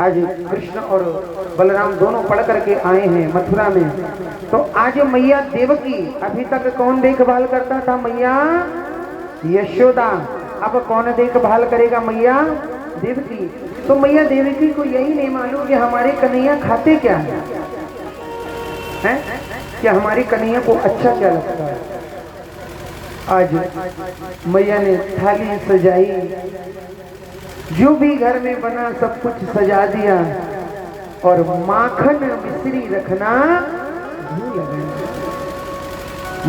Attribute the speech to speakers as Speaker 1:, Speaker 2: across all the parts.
Speaker 1: आज कृष्ण और बलराम दोनों पढ़ करके आए हैं मथुरा में। तो आज मैया देवकी, अभी तक कौन देखभाल करता था? मैया यशोदा। अब कौन देखभाल करेगा? मैया देवकी। तो मैया देवकी को यही नहीं मालूम कि हमारे कन्हैया खाते क्या है, कि हमारी कन्हैया को अच्छा क्या लगता है। आज मैया ने थाली सजाई, जो भी घर में बना सब कुछ सजा दिया, और माखन मिश्री रखना भूल गए।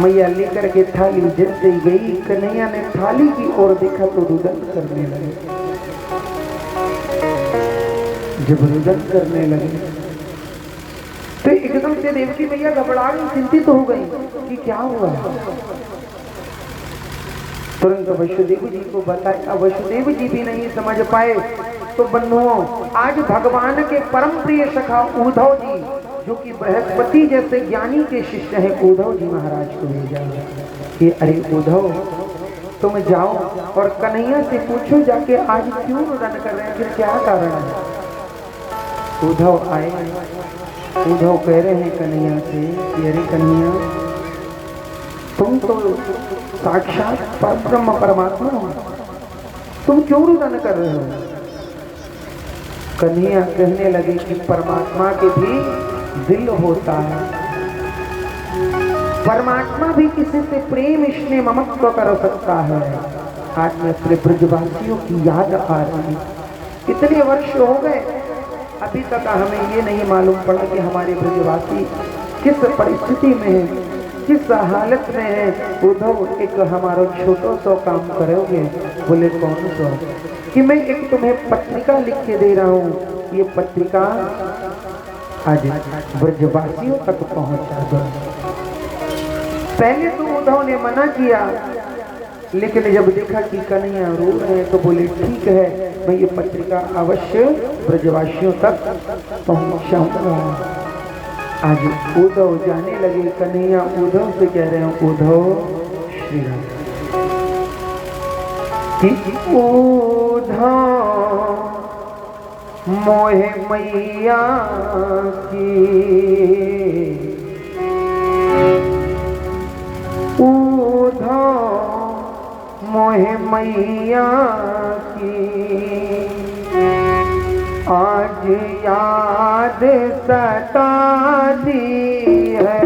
Speaker 1: मैया लेकर के थाली जैसे ही गई, कन्हैया ने थाली की ओर देखा तो रुदन करने लगे। जब रुदन करने लगे तो एकदम से देवकी मैया घबरा गई, चिंतित हो गई कि क्या हुआ। तुरंत वसुदेव जी को बताया, वसुदेव जी भी नहीं समझ पाए। तो बंधुओं, आज भगवान के परम प्रिय सखा उद्धव जी, जो कि बृहस्पति जैसे ज्ञानी के शिष्य हैं, उद्धव जी महाराज को भेजा कि अरे उद्धव, तुम जाओ और कन्हैया से पूछो जाके आज क्यों रुदन कर रहे हैं, फिर क्या कारण है। उद्धव आए, उद्धव कह रहे हैं कन्हैया से कि अरे कन्हैया, तुम तो साक्षात परब्रह्म परमात्मा हो, तुम क्यों रुदन कर रहे हो। कन्हैया कहने लगे कि परमात्मा के भी दिल होता है, परमात्मा भी किसी से प्रेम स्नेह ममत्व कर सकता है। आज मैं अपने ब्रजवासियों की याद आ रही, इतने वर्ष हो गए, अभी तक हमें ये नहीं मालूम पड़ा कि हमारे ब्रजवासी किस परिस्थिति में है, किस हालत में है। उद्धव, एक हमारा छोटा सा काम करोगे? बोले कौन सा? कि मैं एक तुम्हें पत्रिका लिख के दे रहा हूँ, ये पत्रिका आज ब्रजवासियों तक पहुँचा दो। पहले तो उद्धव ने मना किया, लेकिन जब देखा कि कन्हैया रो रहे हैं तो बोले ठीक है, मैं ये पत्रिका अवश्य ब्रजवासियों तक पहुँचाऊंगा। आज उद्धव जाने लगे, कन्हैया उद्धव से कह रहे हैं, उद्धव श्री राम कि उद्धव मोहे मैया की, उद्धव मोहे मैया की, आज याद सताती है।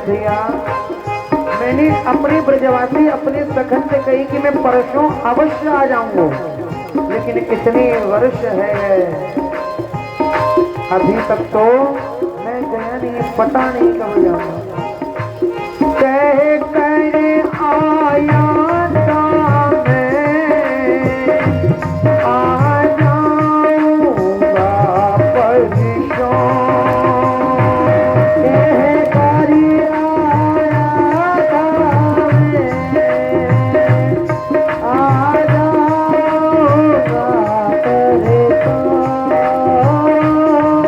Speaker 1: भैया मैंने अपने ब्रजवासी अपने सखन से कही कि मैं परसों अवश्य आ जाऊंगा, लेकिन इतने वर्ष है अभी तक तो मैं गया नहीं, पता नहीं कब जाऊंगा। कह कर आया था मैं आ जाऊंगा परसों, कह कर आया था मैं आ जाऊंगा परसों,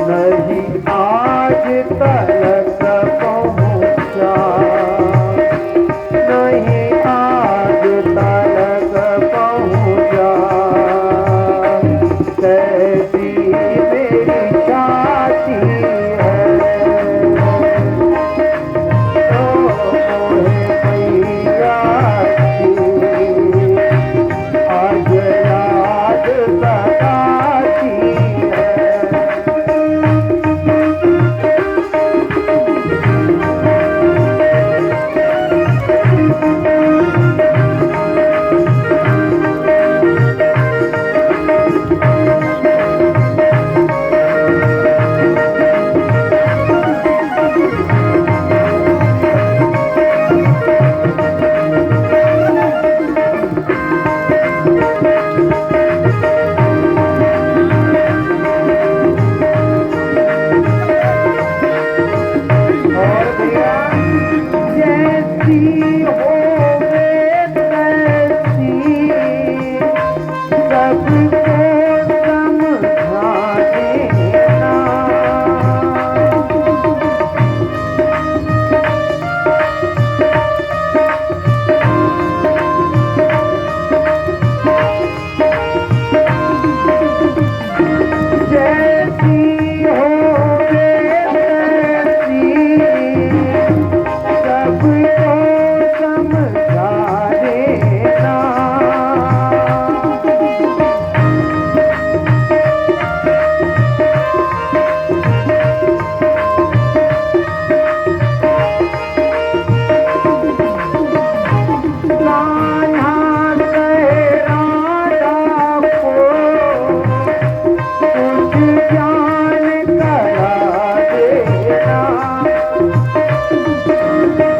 Speaker 1: नहीं आज तक पहुंचा, नहीं आज तक पहुंचा, कैसी मेरी छाती है, ओ मैया की आज याद सताती है। और भैया जैसी होवे तैसी सबको समझा देना, जैसी होवे तैसी सबको समझा देना, कान्हा कह राधा को कुछ ज्ञान करा देना,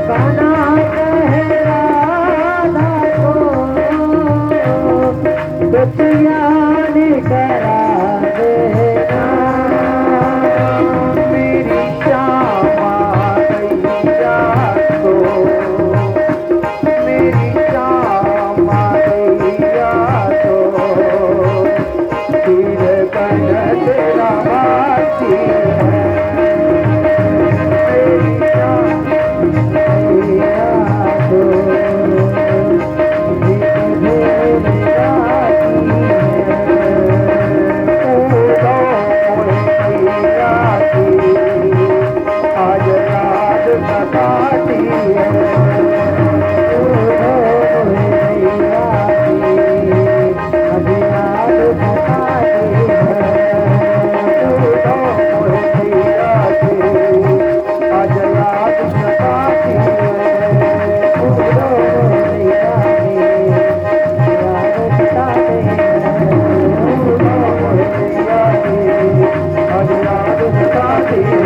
Speaker 1: कान्हा कह राधा को कुछ ज्ञान करा देना, मेरी श्यामा गैया को, मेरी श्यामा गैया को तीर कन तेरा बाती है, मेरी श्यामा गैया को तीर बाती है, उड़ो मोरे गैया की आज याद सताती है, उड़ो मोरे गैया की आज याद सताती है, उड़ो मोरे गैया की आज याद सताती है, उड़ो मोरे गैया की याद सताती है, उड़ो मोरे गैया की आज याद सताती है,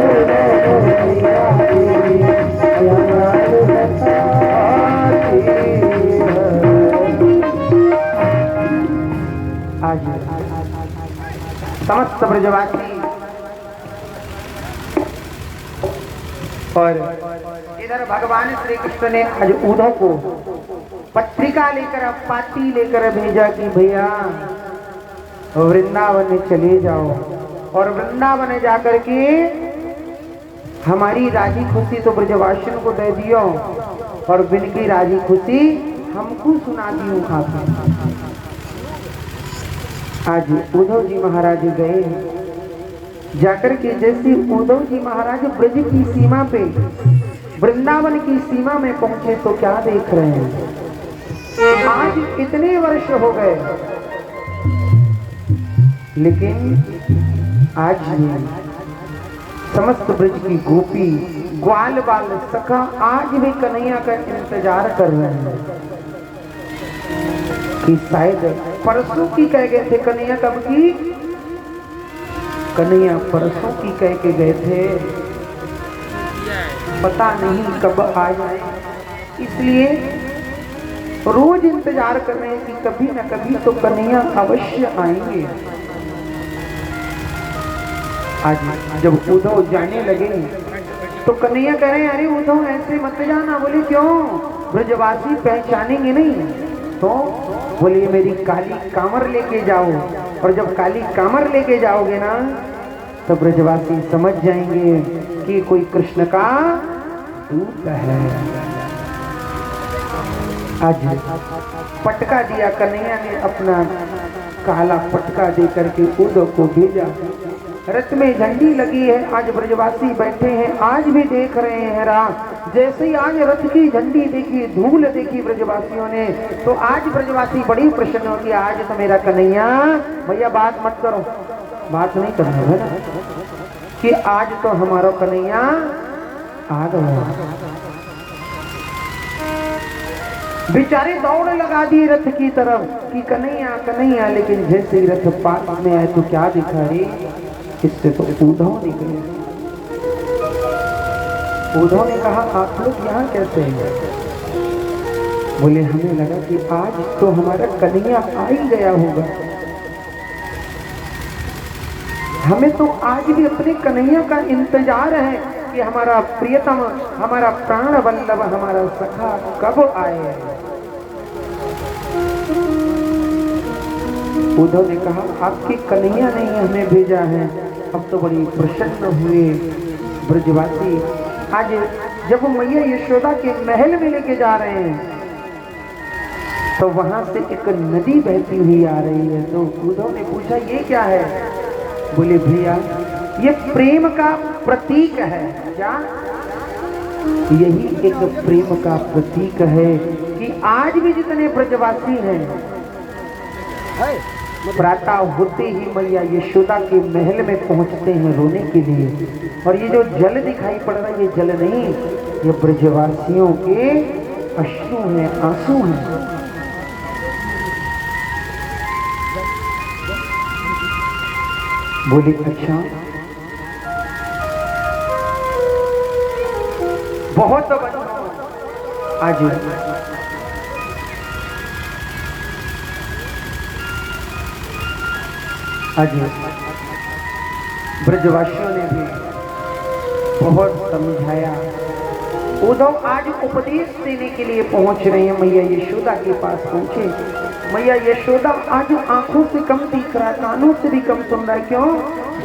Speaker 1: उड़ो मोरे गैया की आज याद सताती है। आज समस्त ब्रजवासी और इधर भगवान श्री कृष्ण ने आज उद्धव को पत्रिका लेकर पाती लेकर भेजा कि भैया वृंदावन में चले जाओ और वृंदावन जाकर के हमारी राजी खुशी तो ब्रजवासियों को दे दियो और बिन की राजी खुशी हमको सुना दियो आपने। आज उद्धव जी महाराज गए जाकर के, जैसे उद्धव जी महाराज ब्रज की सीमा पे वृंदावन की सीमा में पहुंचे तो क्या देख रहे हैं, आज इतने वर्ष हो गए लेकिन आज भी समस्त ब्रज की गोपी, ग्वाल बाल सखा आज भी कन्हैया का इंतजार कर रहे हैं कि शायद परसों की कह गए थे कन्हैया, कब की? कन्हैया परसों की कह के गए थे, पता नहीं कब आ जाए। इसलिए रोज इंतजार कर रहे हैं कि कभी न कभी तो कन्हैया अवश्य आएंगे। आज जब उद्धव जाने लगे तो कन्हैया कह रहे हैं, अरे उद्धव ऐसे मत जाना। बोले क्यों? ब्रजवासी पहचानेंगे नहीं। तो बोले मेरी काली कामर लेके जाओ, और जब काली कामर लेके जाओगे ना तो ब्रजवासी समझ जाएंगे कि कोई कृष्ण का दूत है। आज पटका दिया कन्हैया ने, अपना काला पटका दे करके उद्धव को भेजा। रथ में झंडी लगी है, आज ब्रजवासी बैठे हैं, आज भी देख रहे हैं राह। जैसे ही आज रथ की झंडी देखी, धूल देखी ब्रजवासियों ने, तो आज ब्रजवासी बड़ी प्रसन्न हो गया। आज तो मेरा कन्हैया, भैया बात मत करो, बात नहीं करना है ना, कि आज तो हमारा कन्हैया आ गया। बेचारे दौड़ लगा दिए रथ की तरफ कि कन्हैया कन्हैया, लेकिन जैसे ही रथ पास में आए तो क्या दिखा रे, इससे तो उद्धव निकले। उद्धव ने कहा आप लोग यहाँ कैसे हैं? बोले हमें लगा कि आज तो हमारा कन्हैया आ ही गया होगा, हमें तो आज भी अपने कन्हैया का इंतजार है कि हमारा प्रियतम, हमारा प्राण वल्लभ, हमारा सखा कब आए। उद्धव ने कहा आपके कन्हैया ने हमें भेजा है। अब तो बड़ी प्रसन्न हुए ब्रजवासी। आज जब मैया यशोदा के महल में लेके जा रहे हैं तो वहां से एक नदी बहती हुई आ रही है। तो उद्धव ने पूछा ये क्या है? बोले भैया ये प्रेम का प्रतीक है। क्या? यही एक प्रेम का प्रतीक है कि आज भी जितने ब्रजवासी हैं, प्रातः होते ही मैया यशोदा के महल में पहुंचते हैं रोने के लिए। और ये जो जल दिखाई पड़ रहा है, ये जल नहीं, ये ब्रजवासियों के अश्रु हैं, आंसू हैं। बोले अच्छा, बहुत आज ब्रजवासियों ने भी बहुत समझाया। उद्धव आज उपदेश देने के लिए पहुंच रहे हैं, मैया यशोदा के पास पहुंचे। मैया यशोदा आज आंखों से कम दिख रहा है, कानों से भी कम सुन रहा है। क्यों?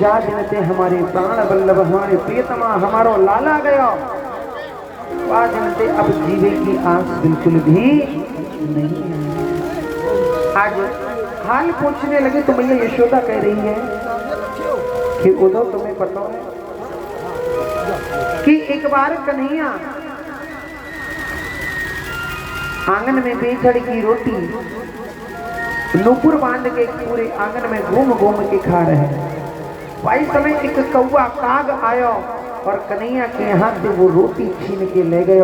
Speaker 1: जा जनते हमारे प्राण वल्लभ, हमारे प्रियतमा, हमारो लाला गया। आज जनते अब जीवे की आंख बिल्कुल भी नहीं है। आज हाल पूछने लगे तो मैया यशोदा कह रही है कि उद्धव तुम्हें पता है कि एक बार कन्हैया आंगन में बेचड़ की रोटी नुपुर बांध के पूरे आंगन में घूम घूम के खा रहे हैं। वही समय एक कौवा काग आया और कन्हैया के हाथ से वो रोटी छीन के ले गए।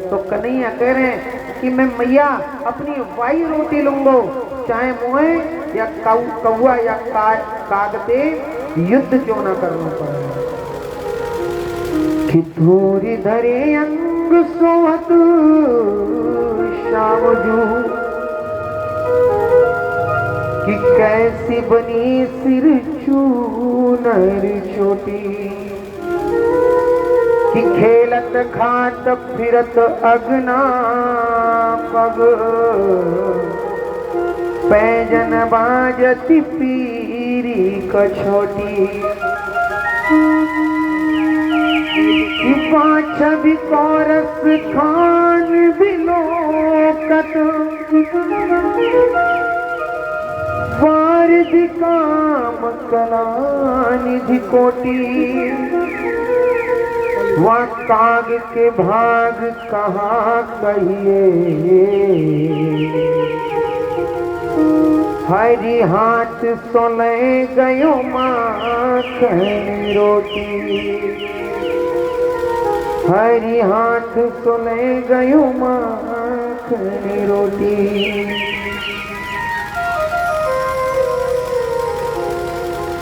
Speaker 1: तो कन्हैया कह रहे हैं कि मैं मैया अपनी वही रोटी लूंगा, चाहे मुझे या कौवा या काग पे युद्ध क्यों ना करना पड़े। कि थोड़ी धरे अंग सोहत शाम जू, कि कैसी बनी सिर चूनर छोटी, कि खेलत खात फिरत अगना पग, पैजन बाजती पीरी कछोटी, कि पाँच भी कौरस खान बिलोकत, वारिधि काम कलानिधि कोटि, वह काग के भाग कहाँ कहिए, हरी हाथ सोले गयो माखन रोटी। हरी हाथ सुने गयो माखनी रोटी।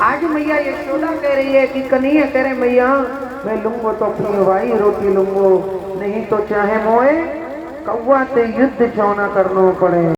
Speaker 1: आज मैया यशोदा कह रही है कि कन्हैया कह रहे मैया मैं लूंगो तो अपनी भाई रोटी लूंगो, नहीं तो चाहे मोए कौवा ते युद्ध क्यों ना करना पड़े।